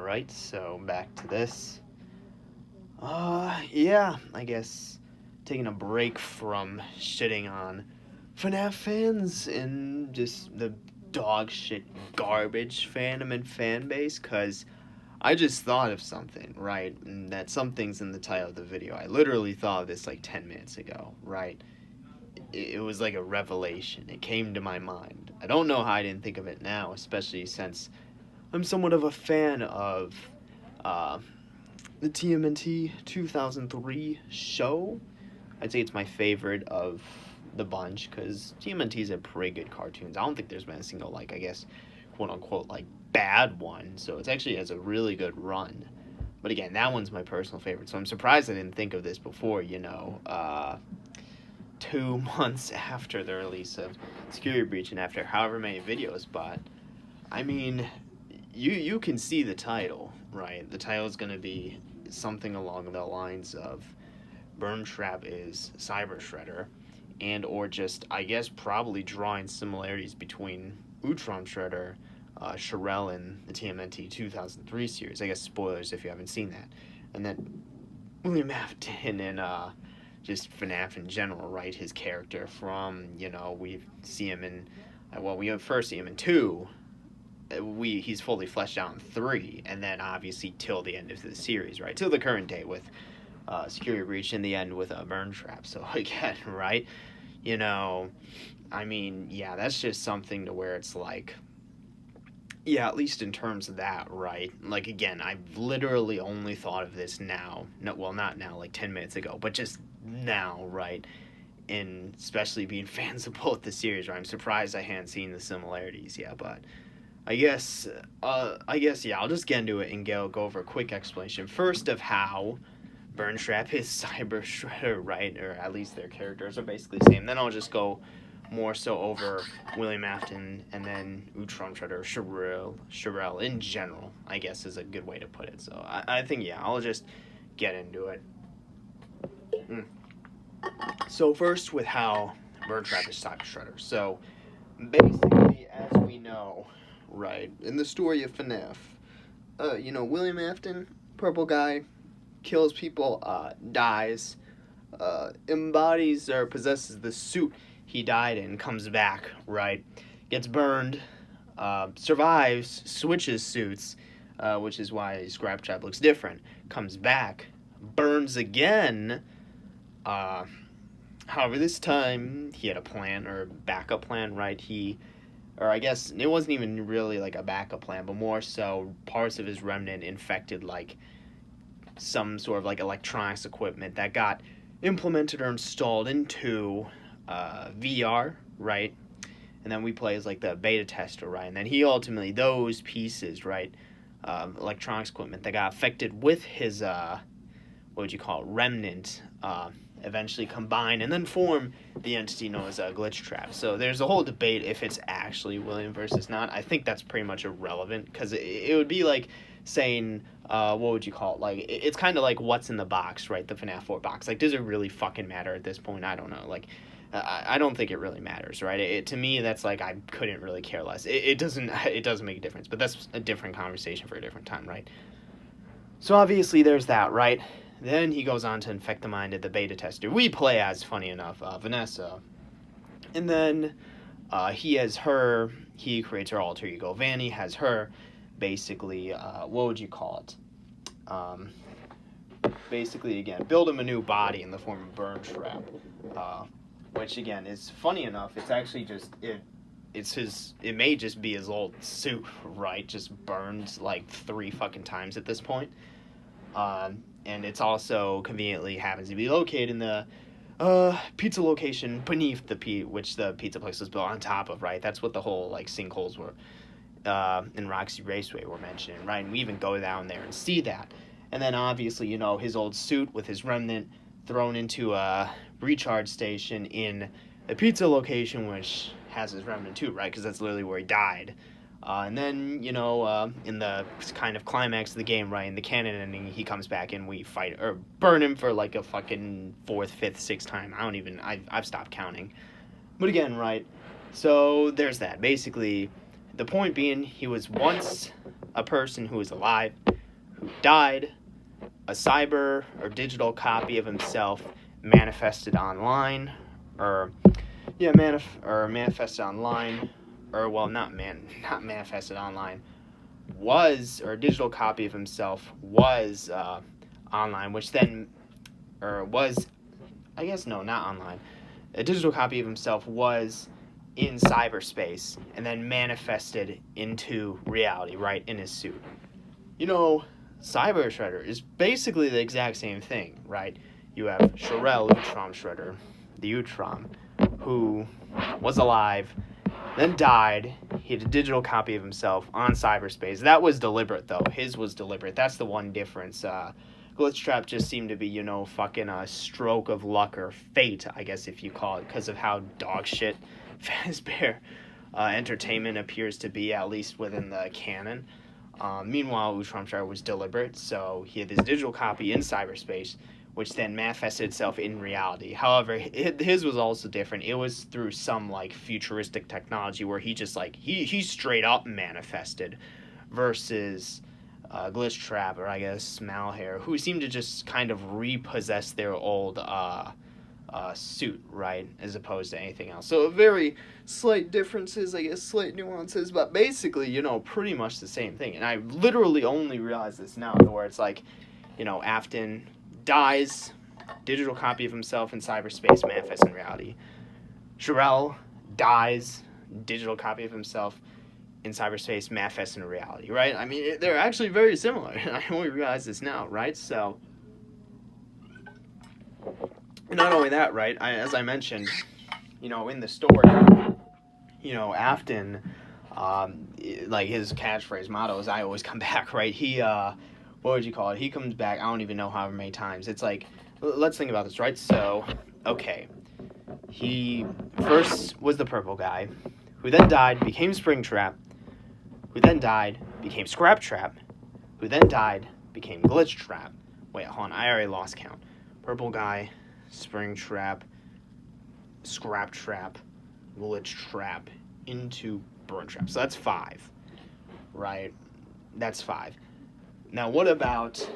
Alright, so back to this. Yeah, I guess taking a break from shitting on FNAF fans and just the dog shit garbage fandom and fan base, because I just thought of something, right? And that something's in the title of the video. I literally thought of this like 10 minutes ago, right? It was like a revelation. It came to my mind. I don't know how I didn't think of it now, especially since I'm somewhat of a fan of uh, the TMNT 2003 show. I'd say it's my favorite of the bunch because TMNT's are pretty good cartoons. I don't think there's been a single, like, I guess, quote unquote, like, bad one. So it's actually has a really good run. But again, that one's my personal favorite. So I'm surprised I didn't think of this before, 2 months after the release of Security Breach and after however many videos. But I mean, you can see the title, right? The title is going to be something along the lines of Burntrap is Cyber Shredder, and or just, I guess, probably drawing similarities between Utrom Shredder, Sherelle, and the TMNT 2003 series. I guess spoilers if you haven't seen that. And then William Afton and just FNAF in general, right? His character from, we see him in, we first see him in 2. He's fully fleshed out in 3, and then obviously till the end of the series, right? Till the current day with Security Breach in the end with Burntrap. So again, right? I mean, yeah, that's just something to where it's like, yeah, at least in terms of that, right? Like, again, I've literally only thought of this now. No, well, not now, like 10 minutes ago, but just now, right? And especially being fans of both the series, right? I'm surprised I hadn't seen the similarities yet, but I guess, yeah, I'll just get into it and go over a quick explanation. First of how Burntrap is Cyber Shredder, right? Or at least their characters are basically the same. Then I'll just go more so over William Afton and then Utrom Shredder, Sherelle in general, I guess is a good way to put it. So I think, yeah, I'll just get into it. So first with how Burntrap is Cyber Shredder. So basically, as we know, right, in the story of FNAF, William Afton, purple guy, kills people, dies, embodies or possesses the suit he died in, comes back, right, gets burned, survives, switches suits, which is why Scraptrap looks different, comes back, burns again. However, this time he had a plan or backup plan, right? Or I guess it wasn't even really like a backup plan, but more so parts of his remnant infected like some sort of like electronics equipment that got implemented or installed into VR, right? And then we play as like the beta tester, right? And then he ultimately, those pieces, right, electronics equipment that got affected with his remnant, eventually combine and then form the entity known as Glitchtrap. So there's a whole debate if it's actually William versus not. I think that's pretty much irrelevant because it would be like saying, like, it's kind of like what's in the box, right? The FNAF 4 box. Like, does it really fucking matter at this point? I don't know. Like, I don't think it really matters, right? To me, that's like, I couldn't really care less. It doesn't make a difference, but that's a different conversation for a different time, right? So obviously there's that, right? Then he goes on to infect the mind of the beta tester. We play as, funny enough, Vanessa. And then he creates her alter ego. Vanny has her basically, basically, again, build him a new body in the form of Burntrap. Which, again, is funny enough. It's actually just, it may just be his old suit, right? Just burned like 3 fucking times at this point. And it's also conveniently happens to be located in the pizza location beneath which the pizza place was built on top of, right? That's what the whole like sinkholes were in Roxy Raceway were mentioning, right? And we even go down there and see that. And then obviously, his old suit with his remnant thrown into a recharge station in the pizza location, which has his remnant too, right? Because that's literally where he died. And then, in the kind of climax of the game, right, in the canon ending, he comes back and we fight, or burn him for like a fucking 4th, 5th, 6th time. I've stopped counting. But again, right, so there's that. Basically, the point being, he was once a person who was alive, who died, a cyber or digital copy of himself manifested online, or manifested online, or well, not manifested online, was, or a digital copy of himself was online, which then, or was, I guess no, not online. A digital copy of himself was in cyberspace and then manifested into reality, right, in his suit. You know, Cyber Shredder is basically the exact same thing, right? You have Shirel Utrom Shredder, the Utrom, who was alive, then died. He had a digital copy of himself on cyberspace. That was deliberate, though. His was deliberate. That's the one difference. Glitchtrap just seemed to be, fucking a stroke of luck or fate, I guess if you call it, because of how dog shit Fazbear Entertainment appears to be, at least within the canon. Meanwhile, Utrom Shredder was deliberate, so he had this digital copy in cyberspace, which then manifested itself in reality. However, his was also different. It was through some, futuristic technology where he just, he straight up manifested, versus Glitchtrap, or I guess Malhair, who seemed to just kind of repossess their old suit, right, as opposed to anything else. So very slight differences, I guess, slight nuances, but basically, pretty much the same thing. And I literally only realized this now, where it's Afton dies, digital copy of himself in cyberspace manifests in reality. Shirel dies, digital copy of himself in cyberspace manifests in reality, right? I mean, they're actually very similar, and I only realize this now, right? So, not only that, right, as I mentioned, in the story, Afton, his catchphrase motto is, "I always come back," right? He, what would you call it? He comes back, I don't even know however many times. It's let's think about this, right? So, okay, he first was the purple guy, who then died, became Springtrap, who then died, became Scraptrap, who then died, became Glitchtrap. Wait, hold on, I already lost count. Purple guy, Springtrap, Scraptrap, Glitchtrap, into Burntrap. So that's 5, right? That's 5. Now, what about,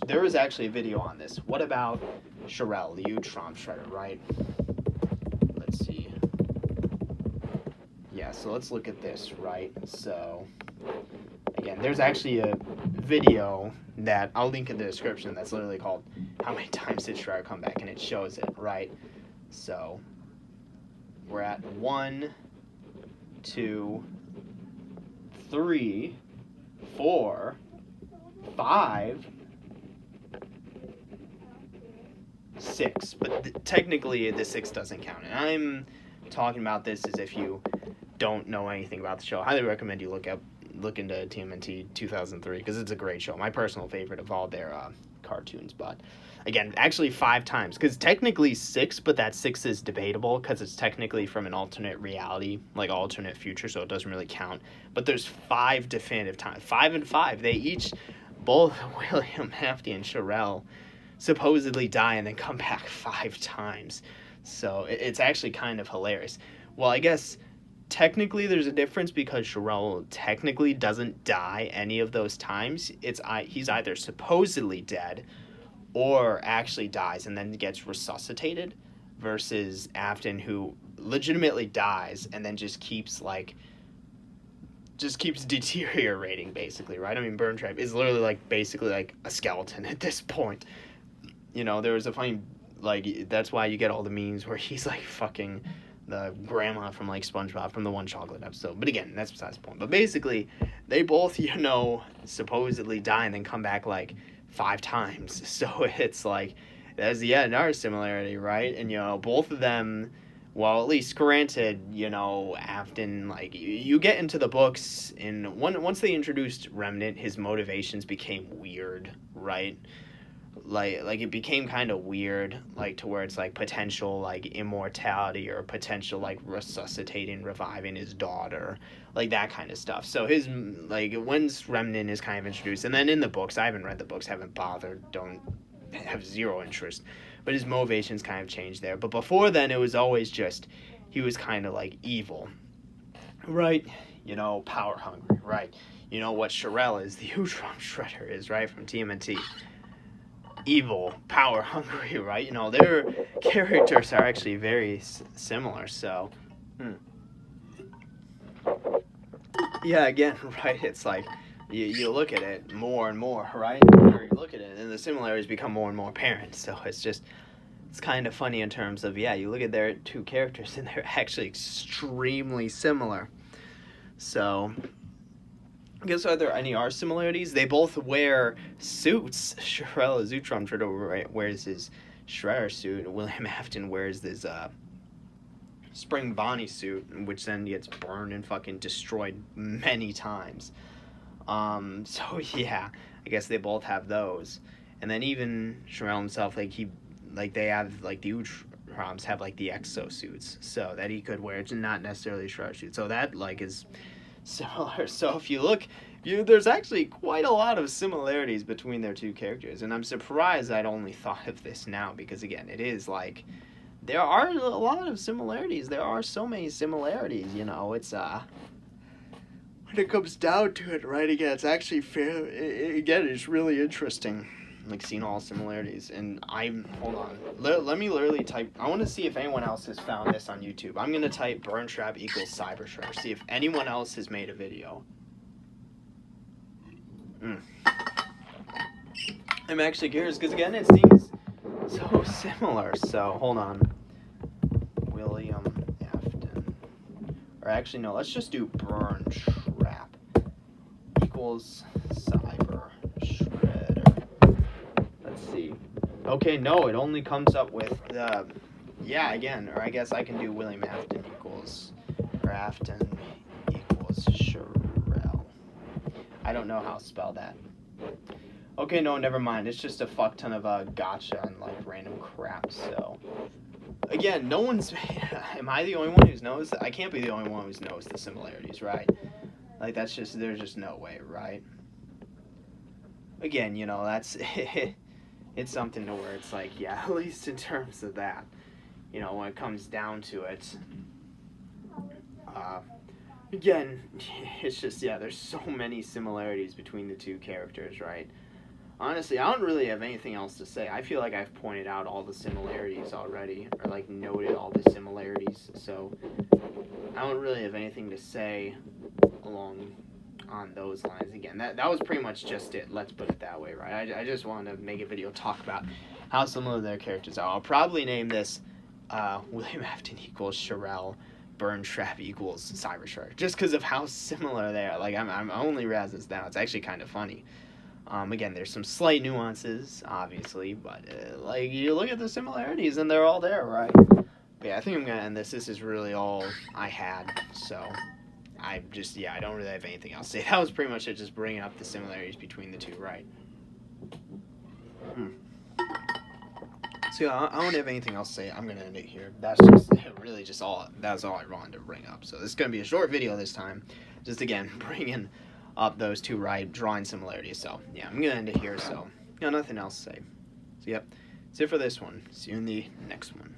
there is actually a video on this. What about Shirel, the Utrom Shredder, right? Let's see. Yeah, so let's look at this, right? So, again, there's actually a video that I'll link in the description that's literally called "How Many Times Did Shredder Come Back?" and it shows it, right? So, we're at 1, 2, 3, 4, 5, 6, but technically the 6 doesn't count. And I'm talking about this as if you don't know anything about the show. I highly recommend you look into TMNT 2003, because it's a great show. My personal favorite of all their cartoons. But again, actually 5 times, because technically 6, but that 6 is debatable because it's technically from an alternate reality, alternate future, so it doesn't really count. But there's 5 definitive times, 5 and 5. They each, both William Afton and Shirel, supposedly die and then come back 5 times. So it's actually kind of hilarious. Well, I guess technically there's a difference, because Shirel technically doesn't die any of those times. He's either supposedly dead or actually dies and then gets resuscitated, versus Afton, who legitimately dies and then just keeps deteriorating, basically, right? I mean, Burntrap is literally basically a skeleton at this point. There was a funny, that's why you get all the memes where he's fucking the grandma from SpongeBob from the One Chocolate episode. But again, that's besides the point. But basically, they both, supposedly die and then come back 5 times. So it's there's yet another similarity, right? And both of them, well, at least granted, Afton, you get into the books, and once they introduced Remnant, his motivations became weird, right? It became kind of weird, to where it's potential immortality, or potential resuscitating, reviving his daughter, that kind of stuff. So his when's Remnant is kind of introduced, and then in the books, I haven't read the books, haven't bothered, don't have zero interest, but his motivations kind of changed there. But before then, it was always just he was kind of evil, right? Power hungry, right? you know what Shirel is, the Utrom Shredder is, right, from TMNT. Evil, power hungry, right? You know, their characters are actually very similar, so... Yeah, again, right, it's like, you look at it more and more, right? Or you look at it, and the similarities become more and more apparent, so it's kind of funny in terms of, yeah, you look at their two characters, and they're actually extremely similar. So... I guess are there any similarities? They both wear suits. Shirel is Utrom Shredder wears his Shredder suit. William Afton wears this Spring Bonnie suit, which then gets burned and fucking destroyed many times. So yeah, I guess they both have those. And then even Shirel himself, they have the Utroms have the exosuits, so that he could wear. It's not necessarily a Shredder suit. So that is similar. So if you look, there's actually quite a lot of similarities between their two characters, and I'm surprised I'd only thought of this now, because again, it is there are a lot of similarities. There are so many similarities, you know. It's when it comes down to it, right? Again, it's actually fair. Again, it's really interesting, seeing all similarities. And hold on. Let me literally type. I want to see if anyone else has found this on YouTube. I'm gonna type Burntrap equals Cyber Shredder. See if anyone else has made a video. I'm actually curious, because again, it seems so similar. So hold on. William Afton. Or actually, no. Let's just do Burntrap equals Cyber Shredder. Let's see. Okay, no, it only comes up with the... Yeah, again, or I guess I can do William Afton equals... Or Afton equals Shirel. I don't know how to spell that. Okay, no, never mind. It's just a fuck ton of gotcha and random crap, so... Again, no one's... Am I the only one who's noticed? I can't be the only one who's noticed the similarities, right? That's just... There's just no way, right? Again, you know, that's... It's something to where it's yeah, at least in terms of that, you know, when it comes down to it, again, it's just, yeah, there's so many similarities between the two characters, right? Honestly, I don't really have anything else to say. I feel like I've pointed out all the similarities already, or noted all the similarities, so I don't really have anything to say on those lines. Again, that was pretty much just it, let's put it that way, right? I just wanted to make a video talk about how similar their characters are. I'll probably name this William Afton equals Shirel, Burntrap equals Cyber Shredder, just because of how similar they are. I'm only razzing this down. It's actually kind of funny. Again, there's some slight nuances, obviously, but you look at the similarities and they're all there, right? But yeah, I think I'm gonna end this. This is really all I had, so I don't really have anything else to say. That was pretty much it, just bringing up the similarities between the two, right? So yeah, I don't have anything else to say. I'm gonna end it here. That's just really just all. That's all I wanted to bring up. So this is gonna be a short video this time. Just again bringing up those two, right, drawing similarities. So yeah, I'm gonna end it here. So nothing else to say. So yep, that's it for this one. See you in the next one.